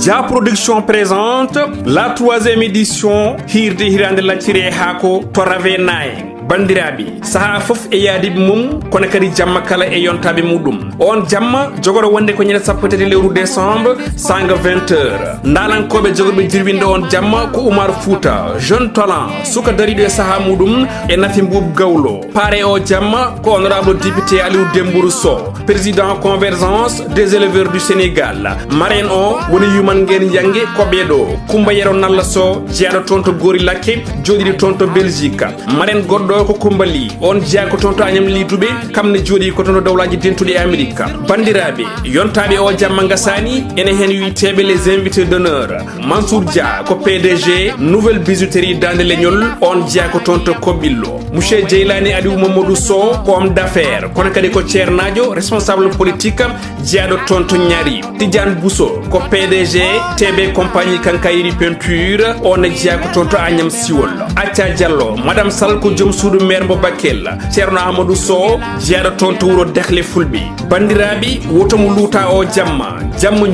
Dia Production présente la 3e édition Hirde Hirande Laccire Hako to Ravenaye. Bandirabi saha fof e yaadiɓe mum kono kadi jamma kala e yontaɓe muɗum on jamma jogoro wonde ko ñande sappo tati lewru décembre sanga 20h ndalankoɓe jogorɓe dirwinde on jamma ko Oumar Fouta jeune talent suka dariɗo e saha muɗum e Nafi Mboub Gawlo pare o jamma ko honorable député Aliou Dembourou Sow président convergence des éleveurs du Sénégal marraine o woni Yuman Nguyen Yangue koɓeɗo Coumba Yero Nalla Sow jeeyaɗo toon to Gori Lakke joɗiɗi toon to Belgique marraine goɗɗo ko Kumbali on jeeya ko toon to Agnam Liduɓe kamne jooɗi ko toon to dawlaji dentuɗi e Amérique bandiraɓe yontaɓe o jamma gasani ene hen witeɓe les invités d'honneur Mansour Dia ko PDG nouvelle bijouterie Dande Leñol on jeeya ko toon to Kobbillo monsieur Djeylani Aliou Mamadou Sow ko homme d'affaires kono kadi ko ceernajo responsable politique jeeyaɗo toon to Ñaari Tidiane Bousso ko PDG TB compagnie Kankayri peinture on jeeya ko toon to Agnam Siwol Acca Diallo madame Sall ko joom suudu maire mo Bakel ceerno Amadou Sow jeeyaɗo toon to wuro Dekle Fulɓe bandiraɓe wotomo luuta o jamma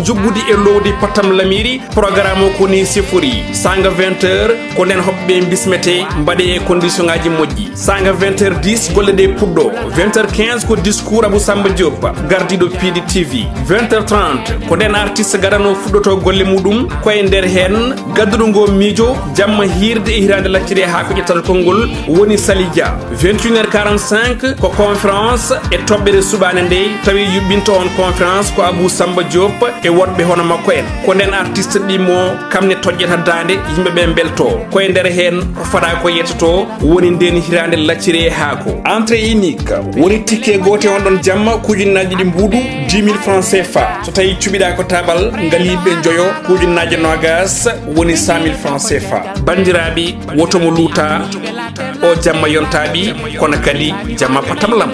joggude e lowdi Patam Lamiri programme o koni sifori sanga 20h ko nden hoɓɓe bismete mbaɗe e condition ngaji moƴƴi sanga 20h10 golle ɗe puɗɗo 20h15 ko discours Abou Samba Diop gardiɗo Pidi TV 20h30 ko nden artiste garano fuɗɗoto golle muɗum koye nder hen gadduɗo ngo miijo jamma hirde e hirande laccire ha ko ƴettata konngol woni Sali Dia 21h45 ko conférence e toɓɓere suɓane nde tawi yuɓɓinto on conférence ko Abou Samba Diop e woɗɓe hono makko en ko nden artiste ɗimo kamne toƴƴata dande yimɓeɓe belto koye nder hen ko fada ko yettoto woni nden hirande laccire haako entrée unique woni ticket gote on ɗon jamma kujunnaji ɗi mbuuɗu 10 000 francs CFA so tawi cuɓiɗa ko tabal ngaliɓe joyo kujunnaji nogas woni 100 000 francs CFA bandiraɓe wotomo luuta o jamma yontaɓi kono kadi jamma Patam Lam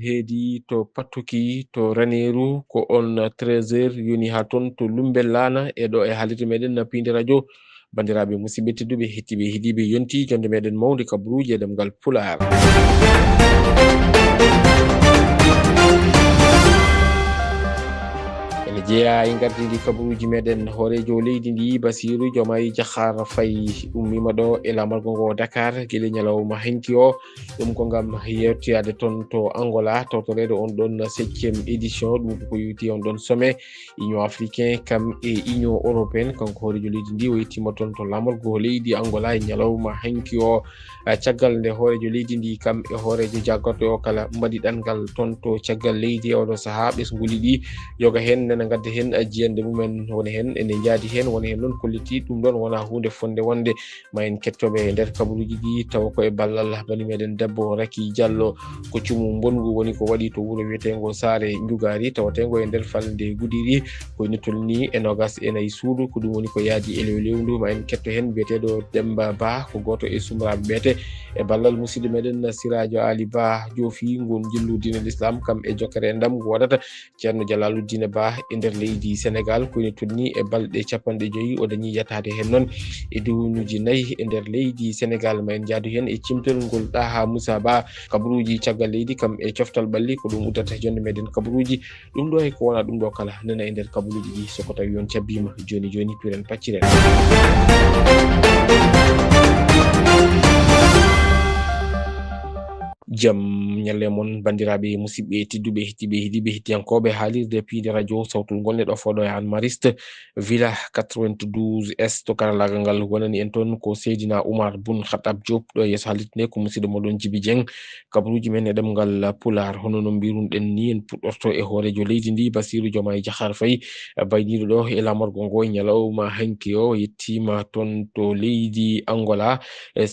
heedi to pattuki to Raneru ko on 13h yoni ha ton to Lumbel Lana e ɗo e haalirde meɗen Pinde radio bandiraɓe musidɓe tedduɓe hettiɓe hiiɗiɓe yonti jonde meɗen mawde kabaruji e ɗemgal Pular jeeya e gardidi kabaruji meɗen hoorejo leydi ndi Bassirou Diomaye Diakhar Faye ummima ɗo e lamargo ngo Dakar guila ñalawma hanki o ɗum ko gam yettiyade toon to Angola tawtorede on ɗon 7e édition ɗum ko yewti on ɗon sommet Union africain kam e Union européenne kanko hoorejo leydi ndi o yettima toon to lamargo leydi Angola e ñalawma hanki o caggal nde hoorejo leydi ndi kam e hoorejo jaggoto o kala mbaɗi ɗangal toon to caggal leydi oɗo saaha ɓesguli ɗi yoga hen nana gadda hen jiyande mumen woni hen ene jaadi hen woni hen noon kolliti ɗum ɗon wona hunde fonde wonde ma en kettoɓe e nder kabaruji ɗi tawa koye ballal bani meɗen debbo Raky Diallo ko cumu bongu woni ko waɗi to wuuro wiyetengo Saare Njugari tawatengo e nder falde Gudiri koyno tolni e nogas e nayyi suudu ko ɗum woni ko yaadi e lewlewndu ma en ketto hen biyeteɗo Demba Ba ko goto e sumraɓe ɓeete e ballal musidɗo meɗen Siradio Ali Ba joofi ngon jillu dine l'islam kam e jokkere e ndam ko waɗata ceerno Jalaluddin Ba e nder leydi Sénégal koyno tolni e balɗe 50 o dañi yetade hen noon e diwunuji 4 e nder leydi Sénégal ma en jaadu hen e cimtol ngol Daha Moussa Ba kabaruji caggal leydi kam e coftal balli ko ɗum uddata jonde meɗen kabaruji ɗum ɗo e ko wona ɗum ɗo kala nana e nder kabaruji ɗi soko tawi on cabbima joni piren pacciren jam ñalle mon bandiraɓe musidɓe tedduɓe hettiɓe hiiɗiɓe hettiyankoɓe haalirde Pinde radio sawtul ngol neɗɗo foɗo e an Mariste villa 92 S to karallagal ngal wonani en toon ko Seydina Oumar Boun Khattab Diop ɗo yeeso haalirde nde ko musidɗo moɗon Djiby Dieng kabaruji men e ɗemgal Pular hono no mbirunɗen ni en puɗɗorto e hoorejo leydi ndi Bassirou Diomaye Diakhar Faye bayniɗo ɗo e lamorgo ngo ñalawma hanki o yettima toon to leydi Angola e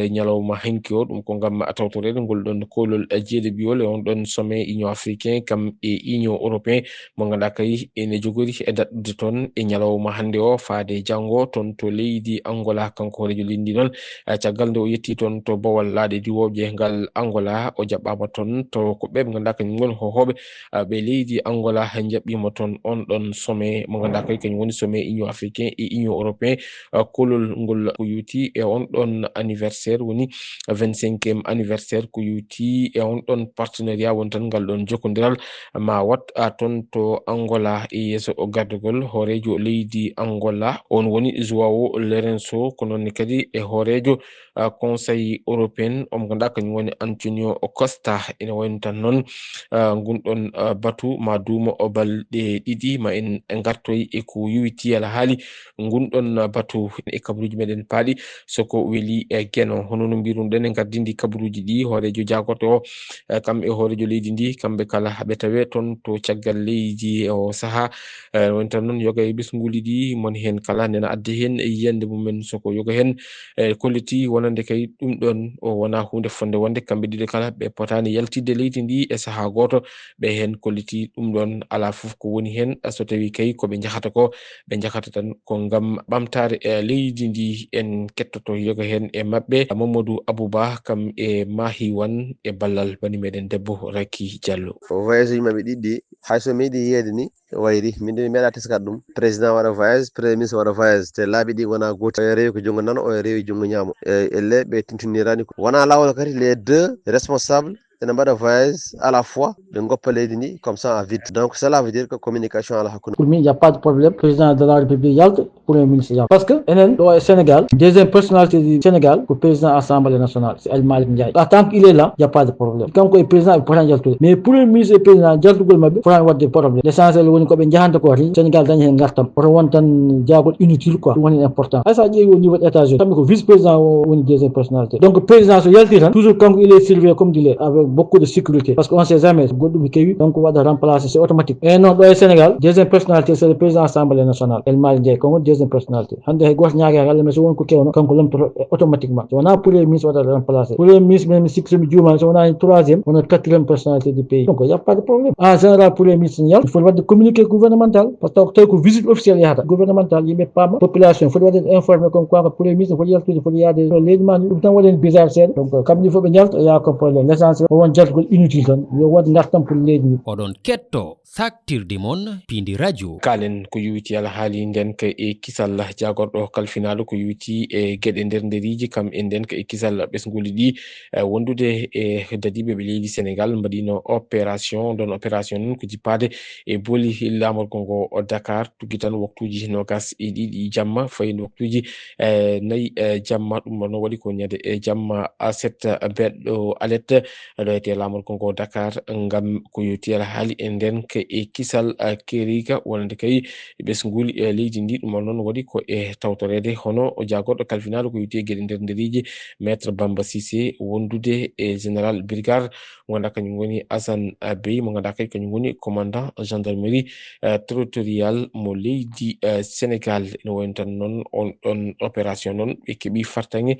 ñalawma hanki o ɗum ko gam tawtorede ngol ɗon ɗon kolol jeeɗe biwol e on ɗon sommet union africain kam e union européen mo ganduɗa kay ene jogori e daɗɗude toon e ñalawma hande o faade janggo toon to leydi Angola kanko horejo leydi noon caggal nde o yetti toon to bawal laaɗe diwoɓe ngal Angola o jaɓɓama toon to ko ɓe ganduɗa kañum woni hohoɓe ɓe leydi Angola jaɓɓima toon on ɗon sommet mo ganduɗa kay kañum woni sommet union africain et union européen kolol ngol ko yuti e on ɗon anniversaire woni 25e anniversaire ko yuti e on ɗon partenariat woni tan ngal ɗon jokkodiral ma wat toon to Angola e yeeso gardugol horejo leydi Angola on woni João Lourenço ko noon kadi e horejo conseil européen o mo ganduɗa kañum woni Antonio Costa ene wayno tan noon gunɗon batu ma duuma o balɗe ɗiɗi ma en gartoy e ko yuwiti ala haali gunɗon batu e kabaruji meɗen paaɗi soko weeli e gueno hono no mbiruɗen e gardidi kabaruji ɗi horejo jagorto o kamɓe horejo leydi ndi kamɓe kala ɓe tawe toon to caggal leydi o saaha woni tan noon yoga e ɓesguli ɗi moni hen kala nena adde hen e yiyande mumen soko yoga hen kolliti wonande kay ɗum ɗon o wona hunde fonde wonde kamɓe ɗiɗo kala ɓe potani yaltidde leydi ndi e saaha goto ɓe hen kolliti ɗum ɗon ala foof ko woni hen so tawi kay koɓe jahata ko ɓe jahata tan ko ngam ɓamtare leydi ndi en kettoto yoga hen e mabɓe Mamadou Abouba kam e Mahiwan e ballal bani meɗen debbo Raky Diallo. Voyage maɓɓe ɗiɗɗi hayso mi yiɗi yeyde ni wayri min de mi meeɗa teskade ɗum président waɗa voyage premier ministre waɗa voyage te laaɓi ɗi wona gooti o rewi ko junngo nano o rewi junngo ñaamo elle ɓe tintinirani ko wona lawol kadi les deux responsables ene mbaɗa voyage à la fois ɓe goppa leydi ndi comme ça en vite donc cela veut dire que communication ala hakkude. Pour moi, il n'y a pas de problème. Président de la République yalta, Premier ministre yalta. Parce que enen ɗo e Sénégal, deuxième personnalité du Sénégal, le président de l'Assemblée nationale, c'est El Malick Ndiaye. Tant qu'il est là, il n'y a pas de problème. Quand le président est pourtant yaltude. Mais Premier ministre et président yaltugol mabɓe pourtant wadde problème. L'essentiel woni ko ɓe jahanta ko tan Sénégal dañi hen gartam. Oto won tan jagol inutile quoi. Ɗum woni important. Hay sa ƴeewi au niveau de États-Unis, kamɓe ko vice-président woni deuxième personnalité. Donc président so yalti tan toujours quand il est surveillé comme dit avec beaucoup de sécurité. Parce qu'on ne sait jamais goɗɗum kewi donc waɗa remplacer c'est automatique. Et non ɗo e Sénégal deuxième personnalité c'est le président de l'Assemblée nationale El Malick Ndiaye ko woni deuxième personnalité hande hay goto ñaagaki Allah mais so woni ko kewno kanko lomtoto automatiquement so wona premier ministre waɗata remplacé premier ministre même sikki somi juumani so wona troisième wona quatrième personnalité du pays donc il y a pas de problème en général premier ministre ñal il faut wadde communiqué gouvernemental parce que tawi ko visite officielle yahata gouvernemental yimɓe paama population foti wadde informé comme quoi ko premier ministre foti yaltude foti yaade leydi ma ɗum tan waɗen bizarre seeɗa donc kamɓe fof ɓe jalta ya ko problème l'essentiel o won jaltugol inutile tan yo waɗ gartam pour leydi ndi oɗon ketto saktirde mon pindi radio kalen ko yuwiti ala haali nden ka e kisal jagorɗo kalfinalo ko yuwiti e gueɗe nder nderiji kam e nden ka e kisal ɓesguli ɗi wondude e dadiɓe ɓe leydi Sénégal mbaɗino opération ɗon opération noon ko jippade e booli lamorgo ngo o Dakar tugui tan waktuji nogas e ɗiɗi jamma fayino waktuji nayyi jamma ɗum no waɗi ko ñande jamma 7 beɗɗo alerte ɗo ete lamorgo ngo Dakar ngam ko yuwiti ala haali e nden ka e kisal kerika wonande kay ɓesguli e leydi ndi ɗum noon waɗi ko e tawtorede hono o jagorɗo kalfinalo ko yuwiti gueɗe nder nderiji maître Bamba Cissé wondude e général brigade mo ganduɗa kañum woni Assane Bey mo ganduɗa kay kañum woni commandant gendarmerie territorial mo leydi Sénégal ene wayno tan noon on ɗon opération noon ɓe keeɓi fartaŋe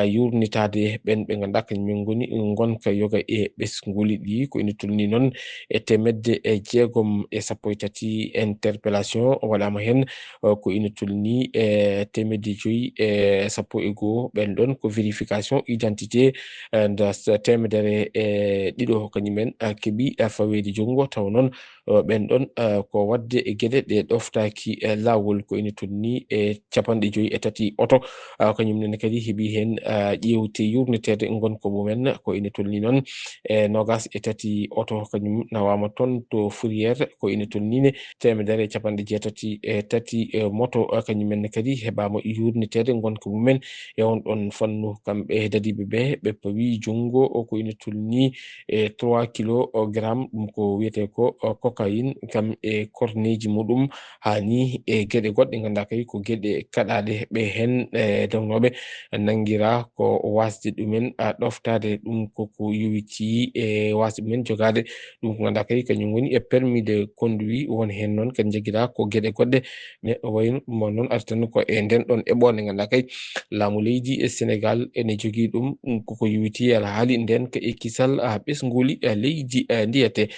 yurnitade ɓen ɓe ganduɗa kañum goni gonka yoga e ɓesguli ɗi ko ene tolni noon e temedde jeegom e sappo e tati interpellation waɗama hen ko ina tolni e temedde joyyi e sappo e goho ɓen ɗon ko vérification identité nda temedere e ɗiɗo kañumen keeɓi fawede junggo taw noon ɓen ɗon ko wadde e gueɗe ɗe ɗoftaki lawol ko ina tolni e capanɗe joyyi e tati oto kañum nene kadi heeɓi hen ƴewte yurnitede gonko mumen ko ina tolni noon e nogas e tati oto kañum nawama toon to Fourrière ko ina tolnine temedere capanɗe jeetati e tati moto kañumen kadi heɓama yurnitede gonka mumen e on ɗon fannu kamɓe dadiɓe ɓe pawi junggo ko ina tolni e 3 kilogramme ɗum ko wiyete ko cocaïne kam e corneji muɗum hani e gueɗe goɗɗe ganduɗa kay ko gueɗe kaɗaɗe ɓe hen dewnoɓe nanguira ko wasde ɗumen ɗoftade ɗum koko yowi witi e wasi men jogade ɗum ko ganduɗa kadi kañum woni e permis de conduit won hen noon kadi jaguira ko gueɗe goɗɗe neɗɗo wayno ɗum noon artan ko e nden ɗon eɓonde ganduɗa kadi laamu leydi e Sénégal ene jogui ɗum koko yiwiti ala haali nden ko ekkisal ɓesguli leydi ndiyete.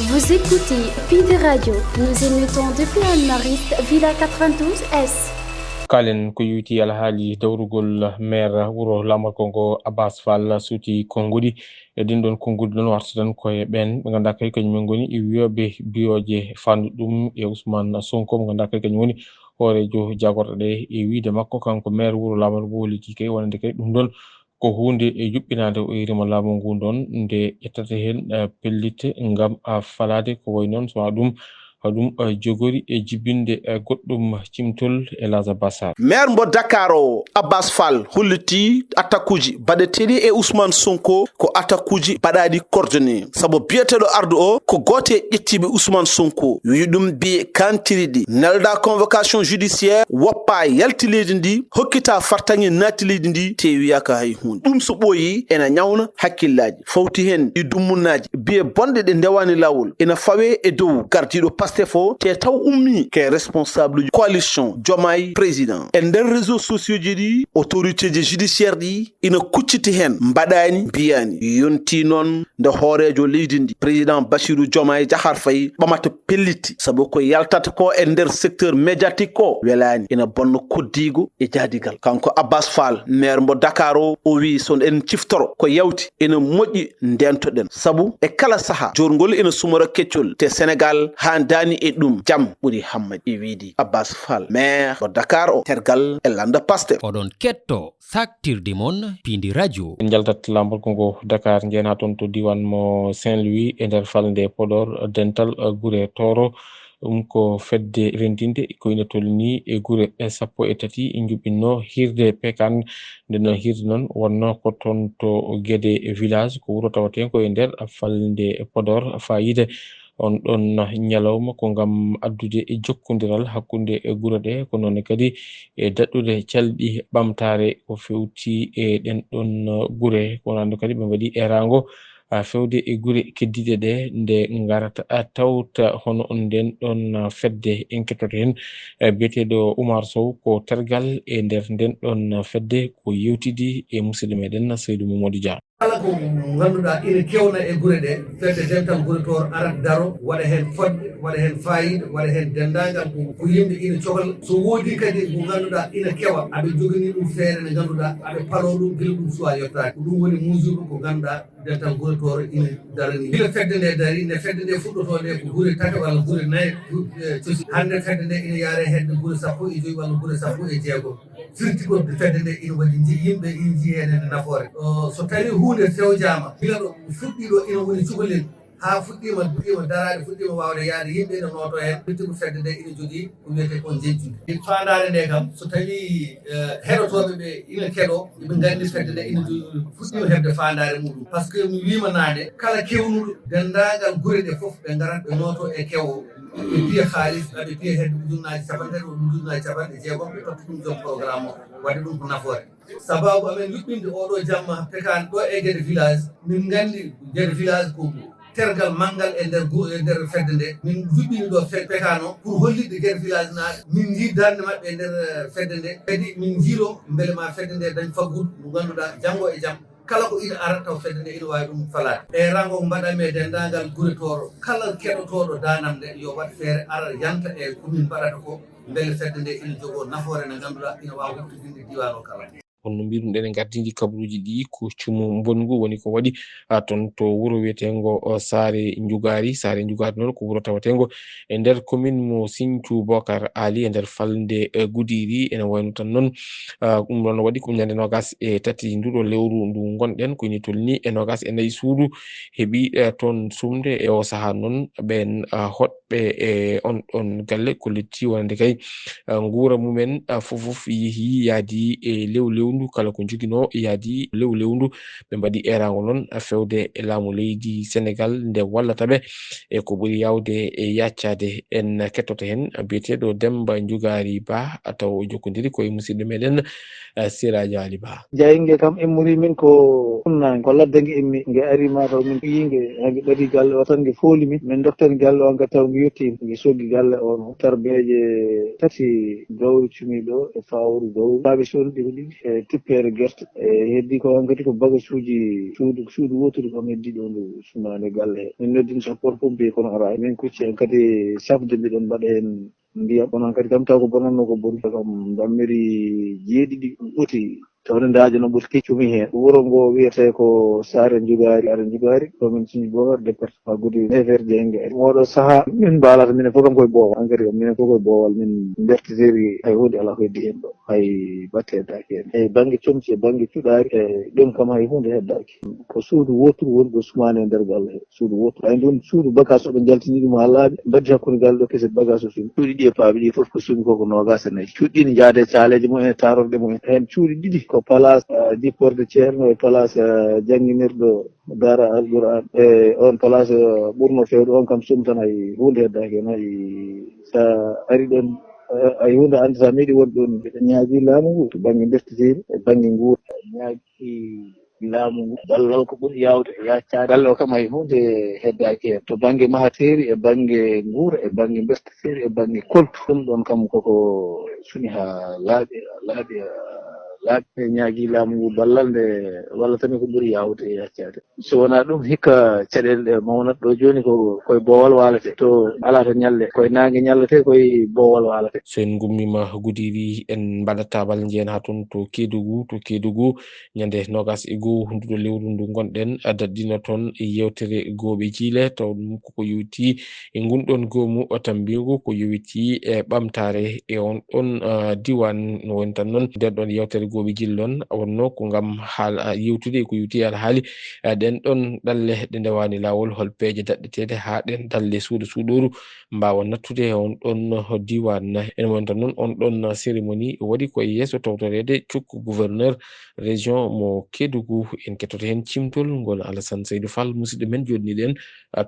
Vous écoutez Pinde Radio. Nous émettons depuis Anne-Mariste, Villa 92S. Kalen ko yiwiti ala haali dawrugol maire wuro Lamar Kongo Abbas Fall suuti konngudi e din ɗon konngudi ɗon warta tan koye ɓen ɓe ganduɗa kadi kañumen goni wiyoɓe biyoje fandu ɗum e Ousmane Sonko mo ganduɗa kadi kañum woni hoorejo jagorɗo ɗe e wiide makko kanko maire wuro Lamar ngo holiti kay wonande kadi ɗum ɗon ko hunde e yuɓɓinade o irima laamu ngu ɗon nde ƴettata hen pellite ngam falade ko way noon so ɗum jogori e jibinde goɗɗum cimtol e Laza Bassar. Maire mbo Dakar o Abbas Fall holliti attaqueji baɗeteɗi e Ousmane Sonko ko attaqueji baɗaɗi coordonné saabu biyeteɗo ardu o ko goto e ƴettiɓe Ousmane Sonko wi ɗum bi kantiriɗi nelda convocation judiciaire woppa yalti leydi ndi hokkita fartaŋe naati leydi ndi te wiyaka hay hunde ɗum so ɓooyi ena ñawna hakkillaji fawti hen ɗi dummunnaji biye bonɗe ɗe ndewani lawol ena fawe e dow gardiɗo Pastef o te taw ummi ke responsable coalition Diomaye président e nder réseaux sociaux ji ɗi autorité ji judiciaire ɗi ina kucciti hen mbaɗani mbiyani yonti noon nde hoorejo leydi ndi président Bassirou Diomaye Diakhar Faye ɓamata pelliti sabu ko yaltata ko e nder secteur médiatique ko welani ina bonno koddigo e jaadigal kanko Abbas Fall maire mbo Dakar o wi son en ciftoro ko yawti ina moƴƴi ndentoɗen sabu e kala saaha jorgol ina sumora keccol te Sénégal ha dani e ɗum jam ɓuri hammadi e wiidi Abbas Fall maire mo Dakar o tergal e landa Pastef. oɗon ketto saktirde mon Pindi Radio. en jaltat Lamar Kongo Dakar jena toon to diwan mo Saint-Louis e nder falde Podor dental Gure Toro ko fedde rendinde ko ina tolni e gure sappo e tati juɓɓinno hirde pekan nde no hirde noon wonno ko toon to Guédé village ko wuro tawaten ko e nder falde Podor fayide on ɗon ñalawma ko ngam addude e jokkodiral hakkunde e gure ɗe ko noon kadi e daɗɗude calɗi ɓamtare ko fewti e ɗen ɗon gure ko nando kadi ɓe waɗi erango fewde e gure keddiɗe ɗe nde garata tawta hono nden ɗon fedde enketoto hen biyeteɗo Oumar Sow ko tergal e nder nden ɗon fedde ko yewtidi e musidɗo meɗen Seydou Mamadou Dia. kala ko ganduɗa ina kewna e gure ɗe fedde dental Gure Toro arat daro waɗa hen fodde waɗa hen fayida waɗa hen dendagal ko yimɓe ina cohla so woodi kadi ko ganduɗa ina kewa aɓe jogani ɗum feere nde ganduɗa aɓe palo ɗum gila ɗum suwa yettaki ko ɗum woni mesure ko ganduɗa dental Gure Toro ina darani gila fedde nde dari nde fedde nde fuɗɗoto nde ko gure tati walla gure nayyi cosi hande fedde nde ina yaare hedde gure sappo e joyi walla gure sappo e jeegom firti ko fedde nde ina waɗi yimɓe ina jii hen e nafoore so tawi hunde fewjama gila ɗo fuɗɗiɗo ina woni cukalel ha fuɗɗima darade fuɗɗima wawde yaade yimɓe ina noto hen firti ko fedde nde ina jogui ko wiyete kon jejjude fandare nde kam so tawi heɗotoɓe ɓe ina keɗo ɓe gandi fedde nde ina jogui fuɗɗima hebde fandare muɗum par ce que mi wima nade kala kewnuɗo dendagal gure ɗe foof ɓe garat ɓe noto e kewo ɓe piya haalis aɓe piya hedde ujunnaji capanɗe ɗo ujunnaji capanɗe jeegom ɓe totta ɗum joom programme o waɗi ɗum ko nafoore sababu amen yuɓɓinde oɗo jamma pekan ɗo e Guédé village min gandi Guédé village ko tergal manggal e nder fedde nde min juɓɓini ɗo pekano pour hollitde Guédé village naaɓe min jii darde mabɓe e nder fedde nde kadi min jiiro beele ma fedde nde dañ faggudu mo ganduɗa janggo e jaam kala ko ina ara taw fedde nde ina wawi ɗum falade e rango mbaɗami e dendagal Gure Toro kala keɗotoɗo danam nde yo waɗ feere ara yanta e komin mbaɗata ko beele fedde nde ina jogo nafoore nde ganduɗa ina wawi huftidinde diwan o kala honno mbiɗum ɗen gardidi kabaruji ɗi ko cumu bongu woni ko waɗi ton to wuro wiyetengo Saare Njugari noon ko wuro tawatengo e nder commune mo Sinthiou Bocar Ali e nder falde Goudiri ene wayno tan noon ɗum ɗon waɗi ko ñande nogas e tati nduɗo lewru ndu gonɗen ko ni tolni e nogas e nayyi suudu heeɓi toon sumde e o saaha noon ɓen hoɗɓe e on ɗon galle ko letti wonande kay guura mumen fofof yeehi yaadi e lewnu lewndu kala ko jogino yaadi lewndu ɓe mbaɗi erago noon fewde laamu leydi Sénégal nde wallataɓe e ko ɓuri yawde e yaccade en kettoto hen biyeteɗo Demba Jugari Ba taw jokkodiri koye musidɗo meɗen Siraji Ali Ba. Jayinge kam emmuri min ko ɗumnani ko laddange emmi nge ari mataw min yinge hage ɗaɗi galle o tan nge fooli min doftani galle o nga taw nge yetti nge soggi galle o tarbeje tati gawri cumiɗo e fawru gawri baɓe sohluɗi ko ɗiɗi e tuppere guerte e heddi ko hankadi ko bagage uji suudu wotude kam heddi ɗo ndu sumade galle he min noddin support pompier kono ara min kucci en kadi safde mbiɗon mbaɗa hen ndiyam kono kadi kam taw ko bonanno ko ɓuri kam dammiri jeeɗiɗi ɓoti tawde ndaje no ɓoti keccumi hen wuro ngo wiyete ko Sare Jugari commune Sinthiou Bowal département Goudiri Néfer Dieng moɗo saaha min mbalata minen fof kam koye Bowal engrais kam minen fof koye Bowal min bertiteri hay hunde ala ko heddi hen ɗo hay battedaki hen e banggue comci e banggue cuɗari e ɗum kam hay hunde heddaki ko suudu woturu woni ko sumani e nder galle he suudu woturu ay ɗum suudu bagage oɓe jaltini ɗum ha laaɓi mbaddi hakkude galle ɗo kese bagage o sumi cuuɗi ɗi e paaɓe ɗi foof ko sumi koko nogas e nayyi cuuɗi ɗi ne jaade caleji mumen e tarorde mumen hen cuuɗi ɗiɗi ko place dipporde ceerno e place jangguinirɗo Dara Alquran e on place ɓurno fewde on kam sum tan hay hunde heddaki hen hay sa ari ɗon ay hunde andi sa meeɗi won ɗon mbiɗa ñaagi laamu ngu to banggue bertiteri e banggue nguur ñaagi laamu ngu ballal ko ɓuri yawde e yaccade galle o kam hay hunde heddaki hen to banggue mahateri e banggue nguura e banggue bertiteri e banggue koltu ɗum ɗon kam koko suni ha laaɓi laaɓe ñaagi laamu ngu ballal nde walla tami ko ɓuri yawde e yaccade so wona ɗum hikka caɗele ɗe mawnat ɗo joni ko koye Bowal walate to ala to ñalle koye nangue ñallete koye Bowal walate so en gummima Goudiri en mbaɗat tabal jeen ha toon to Kédougou ñande nogas e goho nduɗo lewru ndu gonɗen daɗɗino toon yewtere gooɓe jiile taw ɗum koko yowiti e gunɗon goomu Tambigu ko yowiti e ɓamtare e on ɗon diwan no woni tan noon nder ɗon yewtere gooɓe jillon wonno ko ngam yewtude ko yewti ala haali ɗen ɗon ɗalle ɗe ndewani lawol hol peeje daɗɗetede ha ɗen dalle suuɗoru mbawa nattude on ɗon diwan en woni tan noon on ɗon cérémonie waɗi koye yeeso tawtorede cukku gouverneur région mo Kédougou en kettoto hen cimtol ngol Alassane Seydou Fall musidɗo men joɗniɗen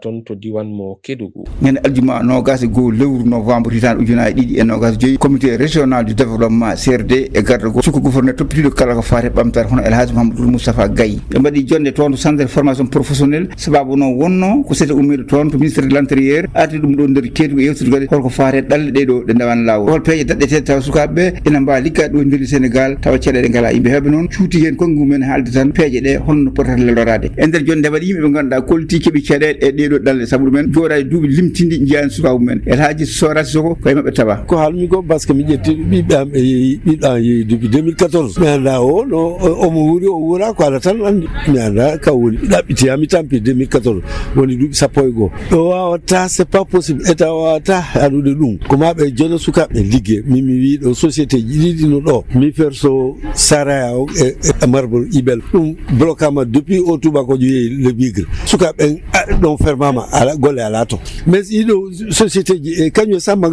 toon to diwan mo Kédougou. ñande aljuma nogas e goho lewru novembre hitande ujunaje ɗiɗi e nogas joyyi comité régional du développement CRD e garda go cukku gouverneur toppitiɗo kala ko fate ɓamtare hono Elhadji Mahamadou Moustapha Gaye ɓe mbaɗi jonde toon to centre de formation professionnel sababu noon wonno ko sete ummiɗo toon to ministére de l' intérieur arti ɗum ɗo nder Kédougou e yewtude kadi holko fate ɗalle ɗeɗo ɗe ndewani lawol hol peeje daɗɗete taw sukaɓeɓe ene mbawa liggade ɗo e nder Sénégal tawa caɗele ngala yimɓe heeɓe noon cuuti hen konngol mumen haalde tan peeje ɗe honno potata lelorade e nder joni nde waɗi yimɓe ɓe ganduɗa kolti keeɓi caɗele e ɗeɗo ɗalle saabu ɗumen jooɗa e duuɓi limtindi jiyani sukaɓe mumen Elhadji Sorati Soko koye mabɓe tawa ko haalmi ko par ce que mi ƴetti ɓiɓɓam yeehi depuis 2014 mi anda o no omo wuuri o wuura ko ala tan andi mi anda ka woni ɗaɓɓitiyami tampi 2014 woni duuɓi sappo e goho ɗo wawata c'est pas possible état wawata haɗude ɗum ko maɓe jona sukaɓe liggue mimi wi ɗo société ji ɗiɗi no ɗo mi perso saraya o e marbre ibel ɗum blocama depuis au tubako jeeyi le bigre sukaɓe ɗon fermama ala golle ala to mais ɗiɗo société ji e kañum e Samba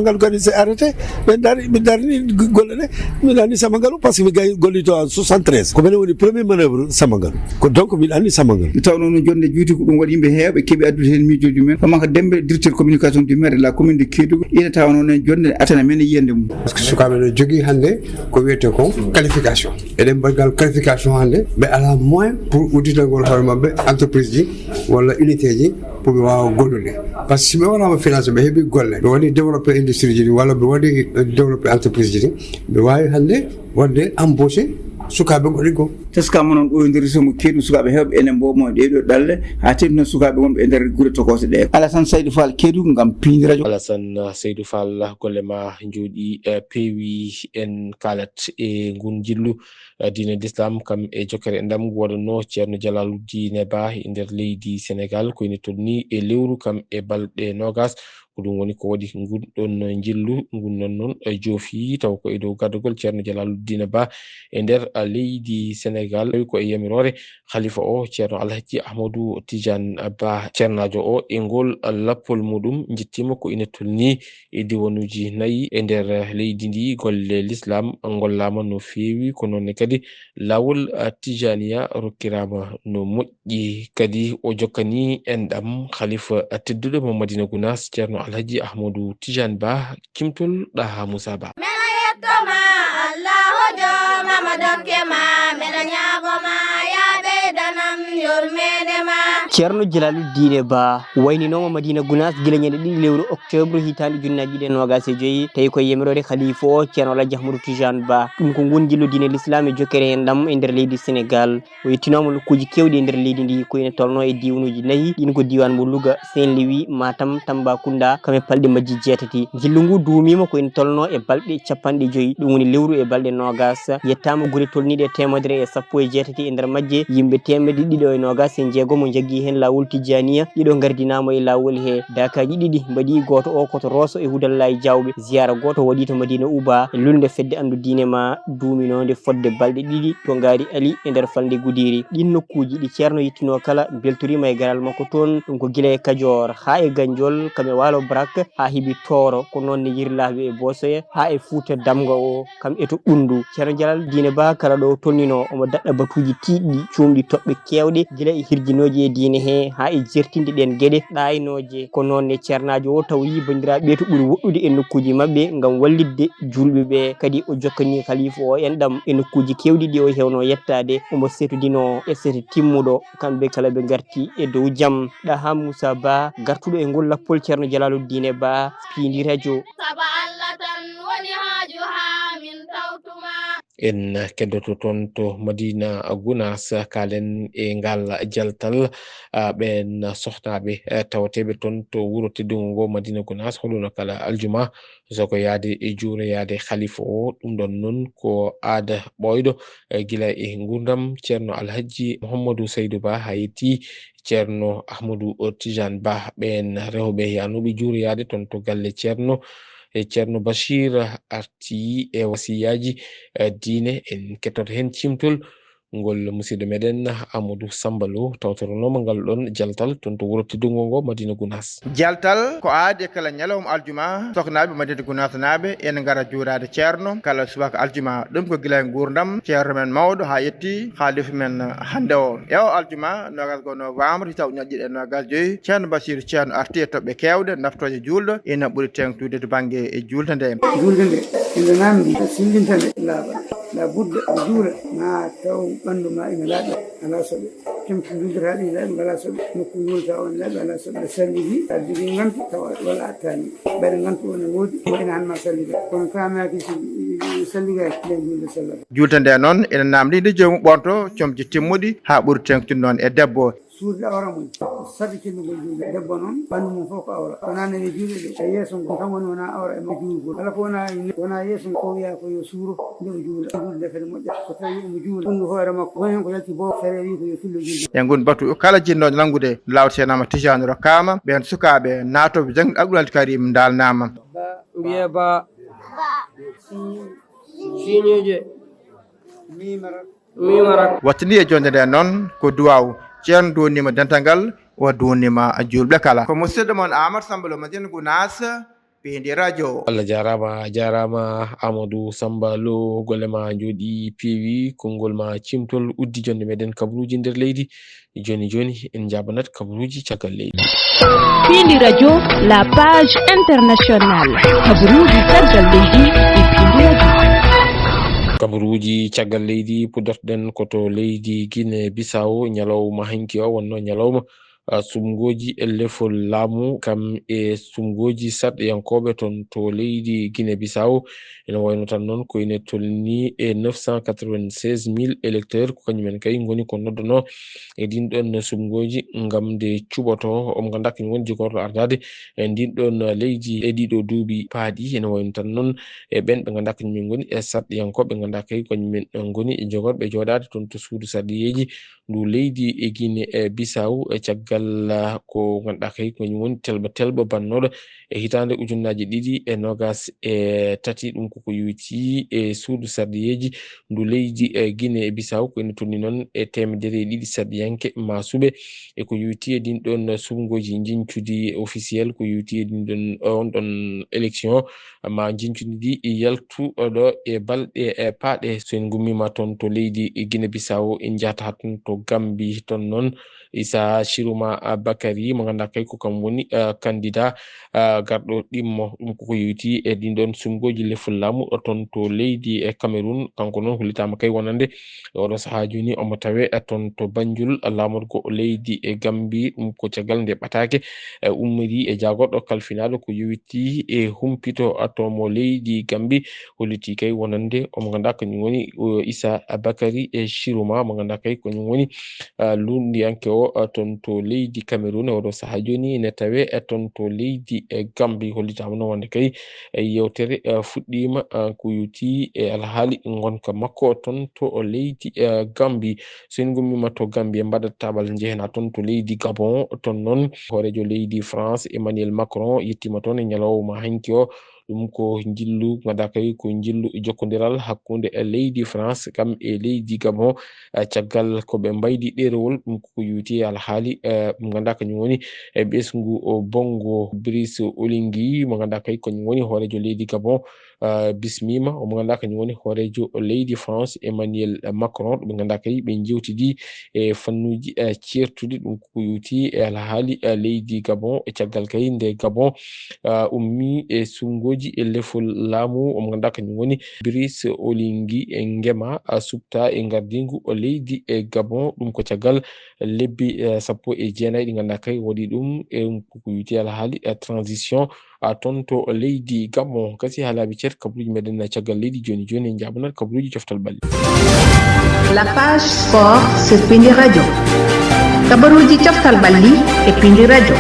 Ngalo kadi c'est arrêté ɓe darni golle ɗe mi darni Samba Ngalo par ce que mi gayi gollito en 73 ko minen woni premier manœuvre Samba Ngalo ko donc miɗa anndi Samba Ngalo tawno no jonde juuti ko ɗum waɗi yimɓe heewɓe keeɓi addude hen miijoji mumen ko manque Dembe directeur communication du maire de la commune de Kédougou ina tawa noon en jonde atana men yiyande mum par ce que sukaɓe no jogui hannde ko wiyete ko qualification eɗen mbaɗgal qualification hannde ɓe ala moyen pour udditagol hoore mabɓe entreprise ji walla unité ji pour ɓe wawa gollude par ce que si ɓe wonama financé ɓe heeɓi golle ɓe waɗi développé industrie ji ɗi walla ɓe waɗi développé entreprise ji ɗi ɓe wawi hannde wadde embauché sukaɓe goɗɗi goo teskama noon ɗo e nder somo Kédougou sukaɓe heewɓe enen mbomo ɗeɗo ɗalle ha tedduno sukaɓe wonɓe e nder guure tokose ɗe Alassane Seydou Fall Kédougou ngam Pindi Radio. Alassane Seydou Fall golle ma jooɗi peewi en kalat e ngun jillu diine l'islam kam e jokkere ndam waɗanno ceerno Jalaluddin Ba e nder leydi Sénégal koyne tonni e lewru kam e balɗe nogas ko ɗum woni ko waɗi gonɗon jillu ngun non joofi taw ko e dow gardugol ceerno Jalaluddin Ba e nder leydi Sénégal tawi ko e yamirore khalifa o ceerno Alhaji Ahmadou Tidiane Ba ceernajo o e ngol lappol muɗum jittima ko ina tolni e diwanuji 4 e nder leydi ndi golle l'islam gollama no feewi ko nonne kadi lawol tijaniya rokkirama no moƴƴi kadi o jokkani enɗam khalifa tedduɗo mo Madina Gounass ceerno Alhaji Ahmadou Tidiane Ba kimtol ɗaha Moussa Ba ceerno Jalaluddin Ba wayninoma Madina Gounass gila ñande ɗiɗi lewru octobre hitande 2025 tawi koye yamirore khalifa o ceerno Alhaji Ahmadou Tidiane Ba ɗum ko ngon jillo diine l'islam e jokkere hen ɗam e nder leydi Sénégal o yettinoma nokkuji kewɗi e nder leydi ndi ko ene tolno e diwanuji 4 ɗin ko diwan mo Louga Saint-Louis Matam Tambacounda kame palɗe majji 7 jillu ngu duumima ko ene tolno e balɗe 50 ɗum woni lewru e balɗe 20 yettama guure tolniɗe 117 e nder majje yimɓe 226 mo jaggi hen lawol tijaniya ɗiɗo gardinamo e lawol he dakaji ɗiɗi mbaɗi goto o koto Rosso e Houdallahi Diawɓe ziyara goto waɗi to Madina Uba e lulde fedde andu diine ma duuminode fodde balɗe ɗiɗi to ngari ali e nder falde Gudiri ɗin nokkuji ɗi ceerno yettino kala beltorima e garal makko toon ɗum ko guila e Kadior ha e Gandiol kame walo Brak ha heeɓi Toro ko nonne Yirlaɓe e Bosoye ha e Fouta Damga o kam eto Ɓundu ceerno Jalaluddin Ba kala ɗo tonnino omo daɗɗa batuji tiɗɗi cumɗi toɓɓe kewɗe guila e hirjinoji e diine he ha e jertinde ɗen gueɗe ɗaynoje ko nonne ceernajo o tawi bandiraɓe to ɓuuri woɗɗude e nokkuji mabɓe ngam wallidde julɓeɓe kadi o jokkani khalifa o enɗam e nokkuji kewɗi ɗi o hewno yettade omo setudino e sete timmuɗo kamɓe kala ɓe garti e dow jaam ɗaha Moussa Ba gartuɗo e ngol lappol ceerno Jalaluddin Ba Pindi Radio en keddoto toon to Madina Gounass kalen e ngal jaltal ɓen sohnaɓe tawateɓe toon to wuuro teddugo ngo Madina Gounass holuno kala aljuma soko yaade e juure yaade khalifa o ɗum ɗon noon ko aada ɓoyɗo gila e gurdam ceerno Alhaji Mouhamadou Seydou Ba ha yetti ceerno Ahmadou Tidiane Ba ɓen rewɓe yanuɓe juure yaade toon to galle ceerno e ceerno Bachir arti e wasiyaji diine en kettoto hen cimtol ngol musidɗo meɗen Amadou Samba Lo tawtoronoma ngal ɗon jaltal toon to wuuro teddugo ngo Madina Gounass jaltal ko aadi kala ñalawma aljuma soknaɓe Madina Gounass naɓe en gara juurade ceerno kala subaka aljuma ɗum ko gila e gurdam ceerno men mawɗo ha yetti halifa men hande o ewo aljuma nogas go novembre taw ñaƴƴiɗe nogas joyyi ceerno Bachir ceerno arti e toɓɓe kewɗe naftoje julɗo ina ɓuuri tengtude to banggue e julde nde inde namdi sillintande la budde a juula ma taw ɓandu ma ina laaɓi ala soɓe tempo juldata ɗi laaɓi ngala soɓe nokku julta on laaɓi ala soɓe ɓe sallidi a jogui gantu tawa wala attani ɓayde gantu one woodi mo ina hanma sallide kono kamaki salligaki len julde sallata julde nde noon ene namdide jomum ɓonto comji timmuɗi ha ɓuuri tengtude noon e debbo suurde awra mum saɗi kendugol julde debbo noon ɓandu mum fof ko awra wona nene julde ɗe e yeeso ngo tan woni wona awra e ma juulgol kala ko wona yeeso ko wiya ko yo suuro nde o juula julde kadi moƴƴa so tawi omo juula ɓundu hoore makko woni hen ko yalti bo fere wi ko yo fillo julde e gon batu kala jinnoɗo nangude lawtenama Tijani rokkama ɓen sukaɓe natoɓe jangde Abdoul Karim dalnama mbiye ba siñeje mimara wattani e jonde nde noon ko duwaw ceerno duwannima dental ngal o duwannima julɓe kala ko musidɗo moon Amadou Samba Lo Madina Gounass Pindi Radio Allah jarama Amadou Samba Lo golle ma jooɗi peewi konngol ma cimtol uddi jonde meɗen kabaruji nder leydi joni en jabanat kabaruji caggal leydi Pindi Radio la page internationale kabaruji caggal leydi e Pindi Radio kabaruji caggal leydi pudortoɗen koto leydi Guinée Bissau ñalawma hanki o wonno ñalawma sumgoji e lefol laamu kam e sumgoji sarɗiyankoɓe toon to leydi Guinée Bissau ene wayno tan noon ko ine tolni e 996.000 électeurs ko kañumen kay goni ko noddono e din ɗon sumgoji ngam de cuɓoto omo ganduɗa kañum woni jogorɗo ardade e din ɗon leydi e ɗiɗo duuɓi paaɗi ene wayno tan noon e ɓen ɓe ganduɗa kañumen goni e sarɗiyankoɓe ɓe ganduɗa kay kañumen goni e jogorɓe jooɗade toon to suudu sarɗiyeji ndu leydi e Guinée Bissau e caggal caggal ko ganduɗa kay ko woni telba bannoɗo e hitande ujunnaji ɗiɗi e nogas e tati ɗum koko yuti e suudu sardiyeji ndu leydi Guinée Bissau ko ene tonni noon e temedere ɗiɗi sardiyanke masuɓe e ko yuti e din ɗon subgoji jincudi officiel ko yuti e din ɗon on ɗon élection ma jincudi ɗi yaltu ɗo e balɗe paaɗe so en gummima toon to leydi Guinée Bissau en jahata hatton to Gambie ton noon Issa Chiroma Bakary mo ganduɗa kay ko kam woni candidat garɗo ɗimmo ɗum koko yuti e din ɗon sumgoji lefol laamu ton to leydi e Cameroun kanko noon hollitama kay wonande oɗo saaha joni omo tawe ton to Banjul lamorgo leydi e Gambie ɗum ko caggal nde ɓatake ummiri e jagorɗo kalfinaɗo ko yuti e humpito atomo leydi Gambie holliti kay wonande omo ganduɗa kañum woni Issa Bakary e Chiroma mo ganduɗa kay kañum woni lundiyanke o ton to leydi Cameroun oɗo saaha joni ne tawe ton to leydi e Gambie hollitama no wonde kay yewtere fuɗɗima ko yuti e alhaali gonka makko ton to leydi Gambie so en gummima to Gambie mbaɗat tabal jehna ton to leydi Gabon ton noon horejo leydi France Emmanuel Macron yettima toon e ñalawma hanki o ɗum ko jillu ganduɗa kay ko jillu jokkodiral hakkude leydi France kam e leydi Gabon caggal koɓe mbaydi ɗerewol ɗum ko yuti alhaali mo ganduɗa kañum woni e ɓesgu Bongo Brice Oligui mo ganduɗa kay kañum woni horejo leydi Gabon bismima omo ganduɗa kañum woni horejo leydi France Emmanuel Macron ɓe ganduɗa kay ɓe jewtidi e fannuji certuɗi ɗum ko yuti e alhaali leydi Gabon e caggal kay nde Gabon ummi e sungoji e lefol laamu omo ganduɗa kañum woni Brice Oligui e ngema subta e gardingu leydi e Gabon ɗum ko caggal lebbi 19 ɗi ganduɗa kay waɗi ɗum e ko yuti alhaali transition ton to leydi Gabon kasi haalaɓe ceer kabaruji meɗen caggal leydi joni joni en jabunat kabaruji coftal balɗe. La page sport sur Pindi Radio. Kabaruji coftal balɗi e Pindi Radio.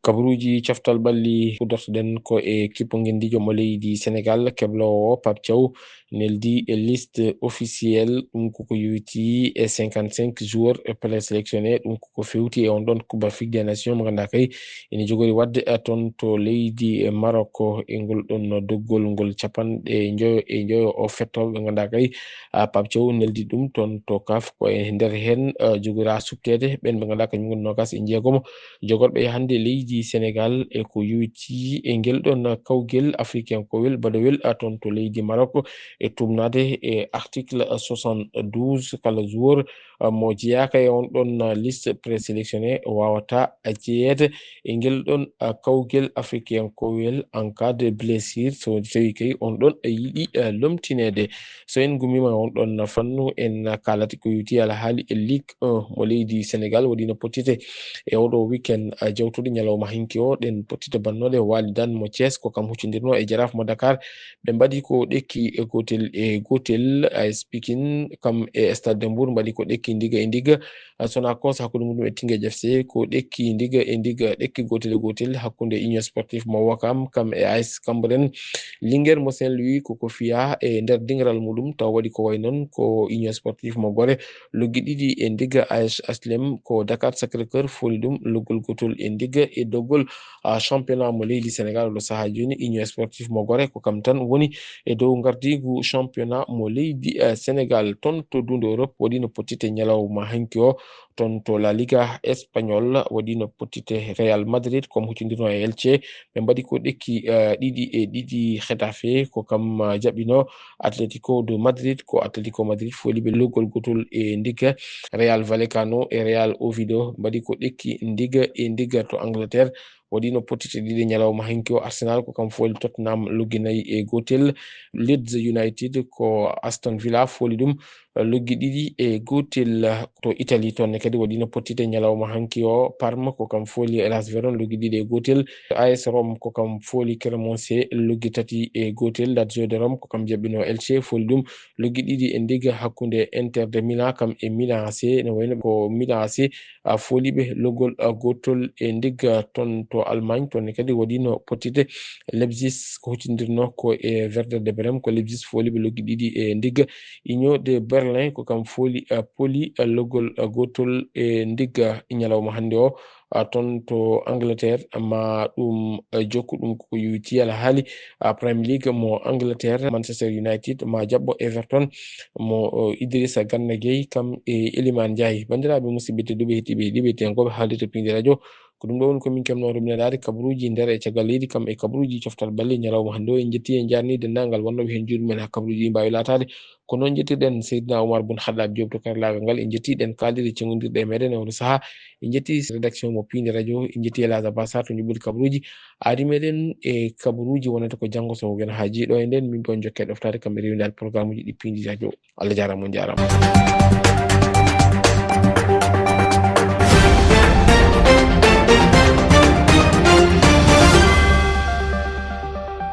kabaruji coftal balli kudortoɗen ko e kippoguendijo mo leydi Sénégal keblowo Pape Thiaw neldi e liste officielle ɗum koko yuti e 55 joueurs présélectionné ɗum koko fewti e on ɗon coupe d'Afrique des nations mo ganduɗa kay ene jogori wadde ton to leydi Maroc e ngol ɗon doggol ngol capanɗe joyo o fettoɓe ɓe ganduɗa kay Pape Thiaw neldi ɗum ton to CAF ko e nder hen jogora subtede ɓen ɓe ganduɗa kañum nogas e jeegomo jogorɓe hande leydi Sénégal e ko yuti e ngel ɗon kawgel africain kowel badowel ton to leydi Maroc e tumnade e article 72 kala joueur mo jeyaka e on ɗon liste présélectionné wawata jeeyede e ngel ɗon kawgel africain kowel en cas de blessure so tawi kay on ɗon yiɗi lomtinede so en gummima on ɗon fannu en kalati ko yuti alhaali e Ligue 1 mo leydi Sénégal waɗino potite e oɗo weekend jawtude ñalawma hinki o ɗen potite bannode walidan mo Thiès ko kam huccidirno e Jaraaf mo Dakar ɓe mbaɗi ko ɗekki e gotel AS Pikine kam e Stade de Mbour mbaɗi ko ɗekki ndiga e ndiga Sonacos hakkude muɗum e Teungueth FC ko ɗekki ndiga e ndiga ɗekki gotel e gotel hakkude Union Sportif mo Ouakam kam e AS Cambérène Linguère mo Saint-Louis koko fiya e nder dingiral muɗum taw waɗi ko way noon ko Union Sportif mo Gorée loggi ɗiɗi e ndiga AS HLM ko Dakar Sacré-Cœur foli ɗum loggol gotol e ndiga e doggol championnat mo leydi Sénégal ɗo saaha joni Union Sportif mo Gorée ko kam tan woni e dow gardigu championnat mo leydi Sénégal ton to dunde Europe waɗino potite ñalawma hanki o ton to La Liga Espagnol waɗino potite Real Madrid comme huccindirno e Elche ɓe mbaɗi ko ɗekki ɗiɗi Getafe ko kam jaɓino Atlético de Madrid ko Atlético Madrid foli ɓe loggol gotol e ndiga Real Vallecano e Real Oviedo mbaɗi ko ɗekki ndiga e ndiga to Angleterre waɗino potite ɗiɗi ñalawma hanki o Arsenal ko kam foli Tottenham loggi 4 e gotel Leeds United ko Aston Villa foli ɗum loggi 2 e gotel to Italie toon kadi waɗino potite ñalawma hanki o Parma ko kam foli Hellas Verona loggi 2 e gotel AS Rome ko kam foli Cremonese loggi 3 e gotel Lazio de Rome ko kam jaɓɓino Elche foli ɗum loggi 2 e ndiga hakkude Inter de Milan kam e Milan AC ne wayno ko Milan AC foli ɓe loggol gotol e ndiga ton to Allemagne toon kadi waɗino potide Leipzig ko huccindirno ko e Werder de Bremen ko Leipzig fooli ɓe loggi ɗiɗi e ndigga Union de Berlin ko kam fooli poli loggol gotol e ndigga ñalawma hannde o ton to Angleterre amma ɗum jokku ɗum ko yuti ala haali Premier League mo Angleterre Manchester United ma jaɓɓo Everton mo Idrissa Gana Gueye kam e Iliman Ndiaye bandiraɓe musidɓe tedduɓe hettiɓe ɗiɓe tengoɓe haalirde Pinde Radio ko ɗum ɗo woni komin kemno ruminadade kabaruji nder e caggal leydi kam e kabaruji coftal balle ñalawma hannde o en jetti e jarni dendagal wonnoɓe hen juuɗe men ha kabaruji ɗi mbawi latade ko noon jettirɗen Seydina Oumar Boun Khaddab Diop to karallagal ngal en jettiɗen kaldirde cengodirɗe e meɗen e oɗo saaha en jetti rédaction mo Pinde Radio en jetti Elage Abbas to juɓɓudi kabaruji aadi meɗen e kabaruji wonata ko janggo so wona haaji ɗo e nden min bon jokke ɗoftade kamɓe rewidade programme uji ɗi Pinde Radio Allah jarama on jarama